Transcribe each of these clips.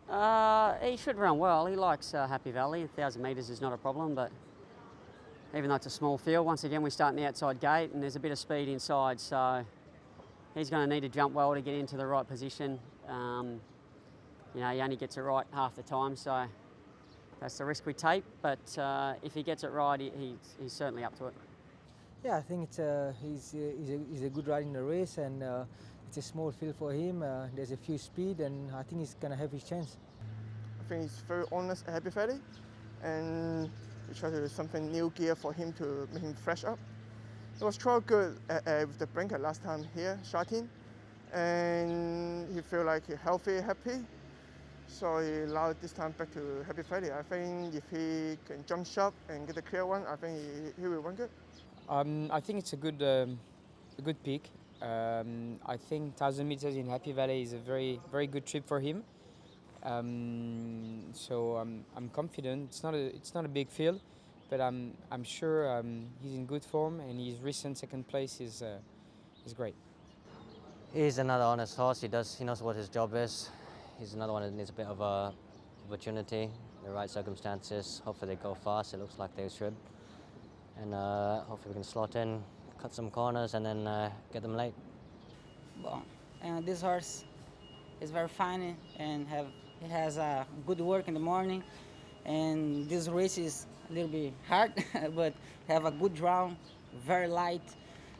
He should run well. He likes Happy Valley. 1,000 metres is not a problem, but even though it's a small field, once again we start in the outside gate and there's a bit of speed inside, so he's going to need to jump well to get into the right position. He only gets it right half the time, so that's the risk we take, but if he gets it right, he's certainly up to it. Yeah, I think he's a good rider in the race, and it's a small field for him. There's a few speed, and I think he's going to have his chance. I think he's very honest at Happy Valley, and we try to do something new gear for him to make him fresh up. It was quite good with the brinker last time here, Shatin, and he feel like he's healthy, happy. So he allowed this time back to Happy Valley. I think if he can jump shot and get a clear one, I think he will run good. I think it's a good pick. I think 1,000 meters in Happy Valley is a very good trip for him. So I'm confident. It's not a big field, but I'm sure he's in good form, and his recent second place is great. He's another honest horse. He knows what his job is. He's another one that needs a bit of opportunity, the right circumstances. Hopefully they go fast. It looks like they should. And hopefully we can slot in, cut some corners, and then get them late. Well, this horse is very fine and he has good work in the morning. And this race is a little bit hard, but have a good draw, very light,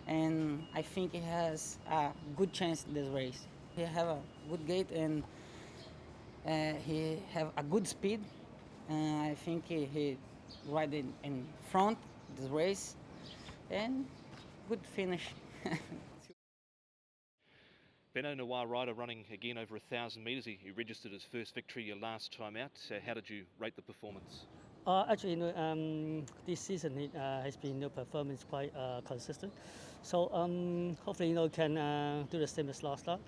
and I think he has a good chance in this race. He have a good gait and he have a good speed. I think he ride in front this race, and good finish. Benno, NOIR rider, running again over 1,000 metres. He registered his first victory last time out. How did you rate the performance? Actually, this season it has been performance quite consistent. So hopefully, can do the same as last start.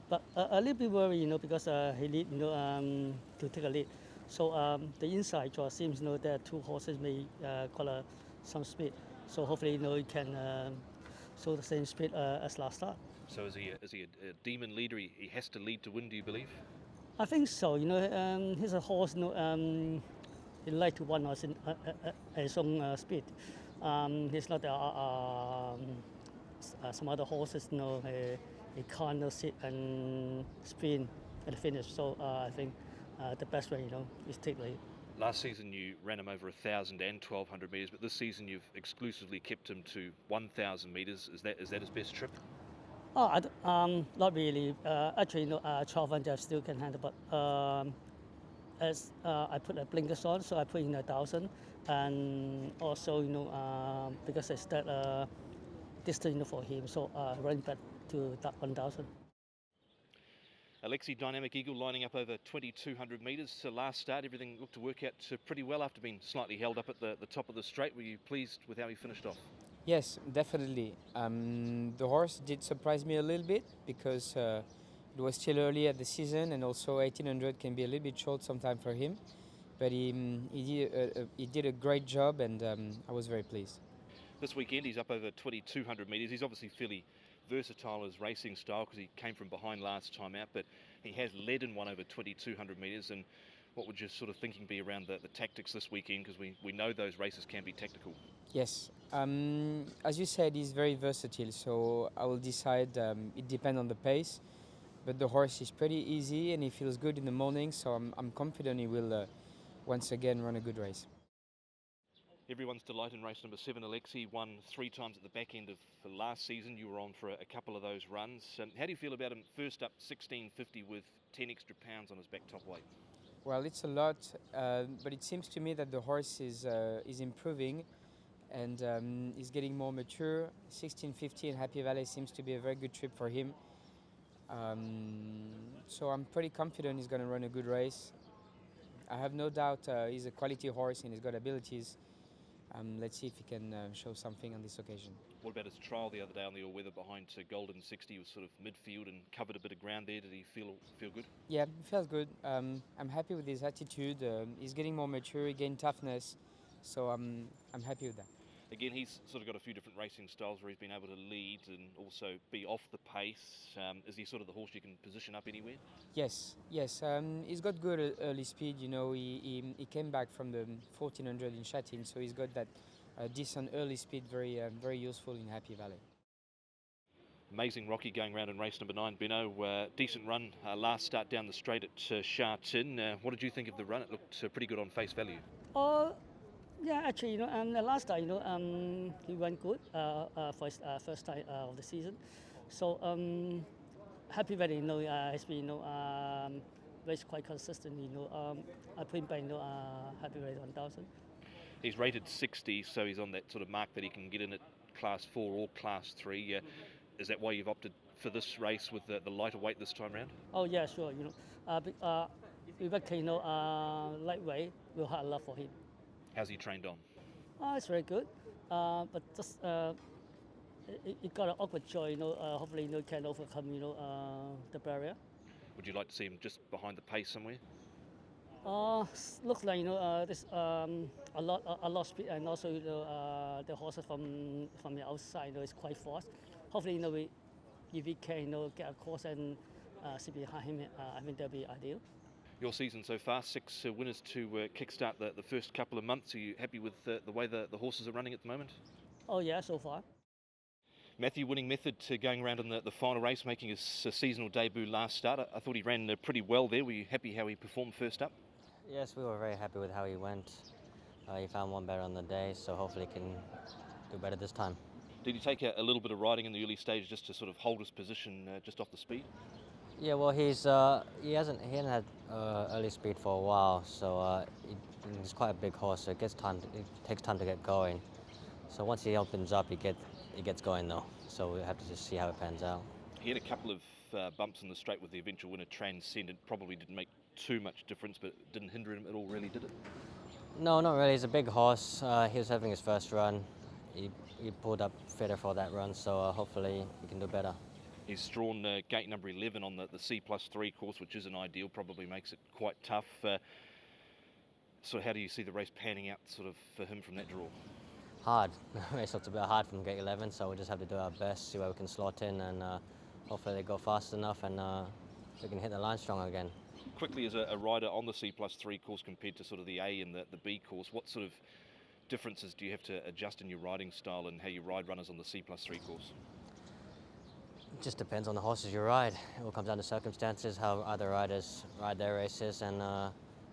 But a little bit worried, because he need, to take a lead. So the inside draw seems, that two horses may got some speed. So hopefully, he can show the same speed as last start. So is he a demon leader? He has to lead to win, do you believe? I think so. He's a horse. He like to run at his own speed. He's not some other horses. He can't sit and sprint at the finish. So I think the best way, is take lead. Last season you ran him over 1,000 and 1,200 metres, but this season you've exclusively kept him to 1,000 metres. Is that his best trip? Not really. Actually, 1,200 I still can handle, but as I put a blinkers on, so I put in 1,000, and also, because it's that distance for him, so run back to that 1,000. Alexis, Dynamic Eagle, lining up over 2,200 metres. So last start, everything looked to work out pretty well after being slightly held up at the top of the straight. Were you pleased with how he finished off? Yes, definitely. The horse did surprise me a little bit because it was still early at the season, and also 1,800 can be a little bit short sometimes for him. But he did a great job, and I was very pleased. This weekend he's up over 2,200 metres. He's obviously fairly versatile in his racing style because he came from behind last time out, but he has led in one over 2,200 metres. And what would your sort of thinking be around the tactics this weekend, because we know those races can be tactical? Yes, as you said, he's very versatile, so I will decide. It depends on the pace, but the horse is pretty easy and he feels good in the morning, so I'm confident he will once again run a good race. Everyone's delight in race number 7, Alexis, won 3 times at the back end of last season. You were on for a couple of those runs. How do you feel about him first up 1650 with 10 extra pounds on his back top weight? Well, it's a lot, but it seems to me that the horse is improving and is getting more mature. 1650 in Happy Valley seems to be a very good trip for him. So I'm pretty confident he's going to run a good race. I have no doubt he's a quality horse and he's got abilities. Let's see if he can show something on this occasion. What about his trial the other day on the all-weather behind Golden 60? He was sort of midfield and covered a bit of ground there. Did he feel good? Yeah, he feels good. I'm happy with his attitude. He's getting more mature, he gained toughness, so I'm happy with that. Again, he's sort of got a few different racing styles where he's been able to lead and also be off the pace. Is he sort of the horse you can position up anywhere? Yes. He's got good early speed. You know, he came back from the 1400 in Châtillon, so he's got that decent early speed, very useful in Happy Valley. Amazing Rocky going round in race number 9, Benno. Decent run last start down the straight at Châtillon. What did you think of the run? It looked pretty good on face value. Yeah, actually, the last time, he went good for his first time of the season. So Happy Valley, has been, race quite consistent. I put him back, Happy Valley 1000. He's rated 60, so he's on that sort of mark that he can get in at Class 4 or Class 3. Is that why you've opted for this race with the lighter weight this time round? Oh yeah, sure. Rebecca, lightweight will have a lot for him. How's he trained on? It's very good, but just it got an awkward joy. Hopefully, can overcome the barrier. Would you like to see him just behind the pace somewhere? Looks like there's a lot of speed, and also the horses from the outside is quite fast. Hopefully, if we can get a course and sit behind him, I think that'll be ideal. Your season so far, 6 winners to kickstart the first couple of months. Are you happy with the way the horses are running at the moment? Oh yeah, so far. Matthew, winning method going around in the final race, making his seasonal debut last start. I thought he ran pretty well there. Were you happy how he performed first up? Yes, we were very happy with how he went. He found one better on the day, so hopefully he can do better this time. Did he take a little bit of riding in the early stage just to sort of hold his position just off the speed? Yeah, well, he hasn't had early speed for a while, so he's quite a big horse, so it takes time to get going. So once he opens up, he gets going though. So we have to just see how it pans out. He had a couple of bumps in the straight with the eventual winner Transcendent. Probably didn't make too much difference, but it didn't hinder him at all, really, did it? No, not really. He's a big horse. He was having his first run. He pulled up fitter for that run, so hopefully he can do better. He's drawn gate number 11 on the C+3 course, which isn't ideal, probably makes it quite tough. So how do you see the race panning out sort of for him from that draw? Hard. The race looks a bit hard from gate 11, so we just have to do our best, see where we can slot in, and hopefully they go fast enough and we can hit the line strong again. Quickly, as a rider on the C+3 course compared to sort of the A and the B course, what sort of differences do you have to adjust in your riding style and how you ride runners on the C+3 course? It just depends on the horses you ride. It all comes down to circumstances, how other riders ride their races, and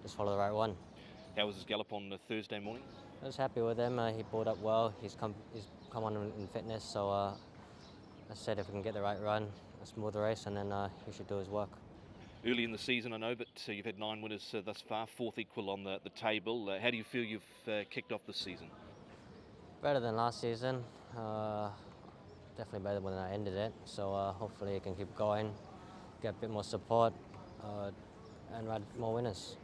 just follow the right one. How was his gallop on Thursday morning? I was happy with him. He pulled up well. He's come on in fitness, so I said if we can get the right run, a smooth race, and then he should do his work. Early in the season, I know, but you've had 9 winners thus far, 4th equal on the table. How do you feel you've kicked off this season? Better than last season. Definitely better than when I ended it. So hopefully it can keep going, get a bit more support, and ride more winners.